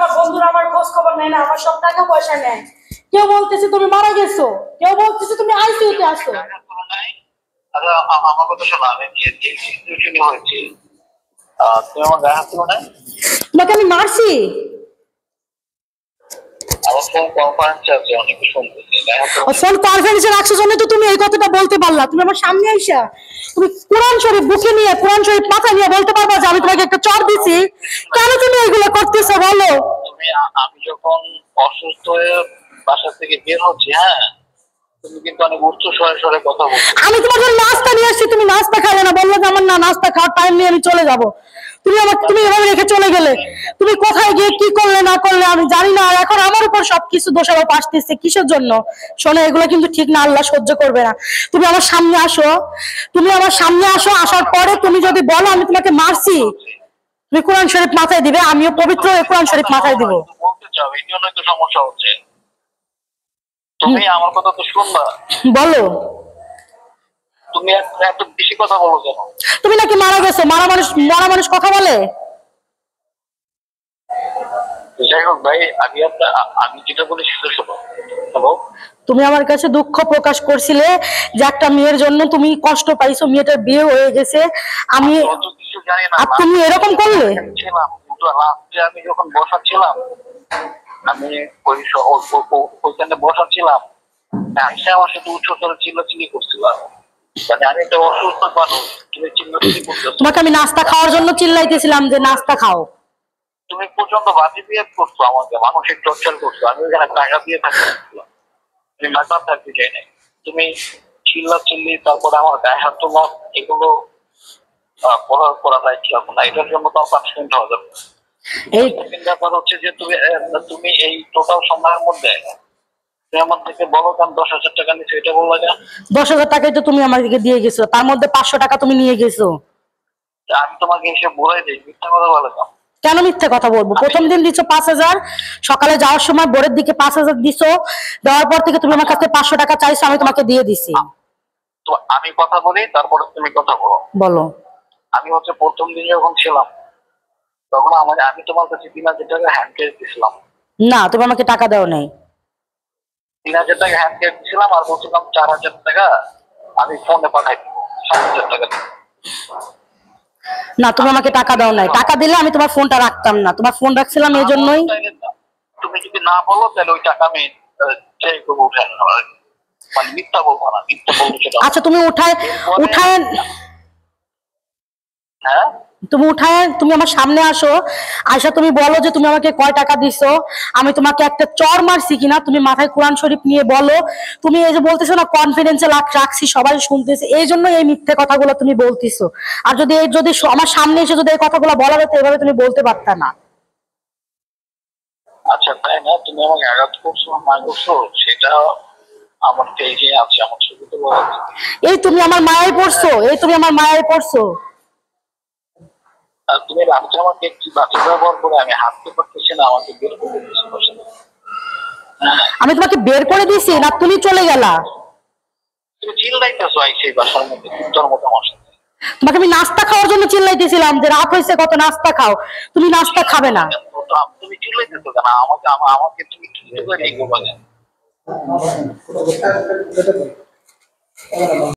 তোমার বন্ধুরা আমার খোঁজ খবর নেয় না, আমার সব টাকা পয়সা নেয়। কেউ বলতেছে তুমি মারা গেছো, কেউ বলতেছে তুমি আইসিইউতে আছো। আমার কথা শোনো, আমি সিচুয়েশন হয়েছি, তুমি আমার গায়ে হাত তুলো না। তোমাকে আমি মারছি? আমার ফোন কনফারেন্সে আছে, অনেকে শুনতেছে। ফোন কনফারেন্সে রাখছো জন্য তো তুমি এই কথাটা বলতে পারলা। তুমি আমার সামনে আইসা তুমি কোরআন শরীফ বুকে নিয়ে, কোরআন শরীফ মাথায় নিয়ে বলতে পারবা যে আমি তোমাকে একটা চড় দিছি? কেন তুমি এগুলো করতেছো বলো? আমি যখন অসুস্থ হয়ে বাসা থেকে বের হচ্ছি, হ্যাঁ, তুমি কিন্তু অনেক উচ্চ স্বরে স্বরে কথা বলছো। আমি তোমার জন্য নাস্তা নিয়ে আসছি, তুমি নাস্তা খাবে না, বললো যে আমার না নাস্তা খাওয়ার টাইম নিয়ে আমি চলে যাব। তুমি এভাবে রেখে চলে গেলে। তুমি কোথায় গিয়ে কি করলে না করলে আমি জানি না, আর এখন আমার উপর সবকিছু দোষারোপ আসতেছে কিসের জন্য? শোনো, এগুলো কিন্তু ঠিক না, আল্লাহ সহ্য করবে না। তুমি আমার সামনে আসো, তুমি আমার সামনে আসো, আসার পরে তুমি যদি বলো আমি তোমাকে মারছি, তুমি কোরআন শরীফ মাথায় দিবে, আমিও পবিত্র কোরআন শরীফ মাথায় দিব। বলতে চাও, এই জন্যই তো সমস্যা হচ্ছে। তুমি আমার কথা তো শুনবা। বলো। তুমি এত বেশি কথা বলো কেন? তুমি নাকি মারা গেছো? মারা মানুষ কথা বলে? যাই হোক ভাই, আমি যেটা বলি সেটা শোনো। হ্যালো, তুমি আমার কাছে দুঃখ প্রকাশ করছিলে যে একটা মেয়ের জন্য তুমি কষ্ট পাইছো, মেয়েটার বিয়ে হয়ে গেছে, আমি কিছু জানি না। আর তুমি এরকম করলে? কিন্তু লাস্টে আমি যখন বসাচ্ছিলাম, আমি ওইখানে বসাচ্ছিলাম, আইসা আমার সাথে উচ্চতর চিল্লাচিল্লি করছিলাম। মানে আমি একটা অসুস্থ মানুষ, তুমি চিল্লাচিল্লি করতেছো। তোমাকে আমি নাস্তা খাওয়ার জন্য চিল্লাইতেছিলাম যে নাস্তা খাও। তুমি পর্যন্ত বাজে বিয়ে করছো, আমাকে মানসিক টর্চার করছো। আমি ওখানে টাকা দিয়ে থাকতেছিলাম, তুমি মাথা থাকতে চাই নাই। তুমি চিল্লাচিল্লি, তারপরে আমার গায়ে হাত তোলা, এগুলো করা দায়িত্ব না। এটার জন্য তো পানিশমেন্ট হওয়া যাবে। এই ব্যাপার হচ্ছে যে তুমি এই টোটাল সময়ের মধ্যে তুমি আমার থেকে বলো কেন 10,000 টাকা নিচ্ছ, এটা বললা কেন? 10,000 টাকাই তো তুমি আমাকে দিয়ে গেছো, তার মধ্যে 500 টাকা তুমি নিয়ে গেছো। আমি তোমাকে এসে বলে দিই, মিথ্যা কথা বলে কেন? কেন মিথ্যে কথা বলবো? প্রথম দিন দিছো 5,000, সকালে যাওয়ার সময় ভোরের দিকে 5,000 দিছো, দেওয়ার পর থেকে তুমি আমার কাছে 500 টাকা চাইছো, আমি তোমাকে দিয়ে দিছি। তো আমি কথা বলি, তারপরে তুমি কথা বলো। বলো। আমি হচ্ছে প্রথম দিন যখন ছিলাম, তখন আমি তোমার কাছে 3,000 টাকা হ্যান্ড ক্যাশ দিছিলাম। না, তুমি আমাকে টাকা দাও নাই। 3,000 টাকা হ্যান্ড ক্যাশ দিছিলাম, আর বলছিলাম 4,000 টাকা আমি ফোনে পাঠাই দিব, 7,000 টাকা। না, তুমি আমাকে টাকা দাও নাই। টাকা দিলে আমি তোমার ফোনটা রাখতাম না, তোমার ফোন রাখছিলাম এই জন্যই। তুমি যদি না বলো তাহলে ওই টাকা আমি চেক করবো, উঠাই নেবো। মানে মিথ্যা বলবো না, মিথ্যা বলবো সেটা। আচ্ছা, তুমি উঠায় হ্যাঁ, তুমি আমার সামনে আসো, আয়সা তুমি বলো যে তুমি আমাকে কয় টাকা দিছো, আমি তোমাকে একটা চর মারছি কিনা, তুমি মাথায় কোরআন শরীফ নিয়ে বলো। তুমি এই যে বলতেছো না কনফিডেন্সে রাখছি, সবাই শুনতেছে, এই জন্য এই মিথ্যে কথাগুলো তুমি বলতেছো। আর যদি আমার সামনে এসে যদি এই কথাগুলো বলা হতো, এভাবে তুমি বলতে পারতা না। আচ্ছা তাই না? তুমি আমাকে আঘাত করছো না করছো সেটা আমার পেজে আছে, আমার ছবিতে বলা আছে। এই তুমি আমার মায়ায় পড়ছো, আর তুমি রাত্রে আমাকে কি বাকি ব্যবহার করে আমি হাঁটতে পারতেছি না, আমাকে বের করে দিচ্ছি। আমি তোমাকে বের করে দিছি না তুমি চলে গেলা? তুমি চিল্লাইতেছো সেই বাসার মধ্যে তোর মতো আমার সাথে। তোমাকে আমি নাস্তা খাওয়ার জন্য চিল্লাইতেছিলাম যে রাত হয়েছে কত, নাস্তা খাও। তুমি নাস্তা খাবে না। তুমি চিল্লাইতেছো কেন? আমাকে তুমি কি করে এই করবা?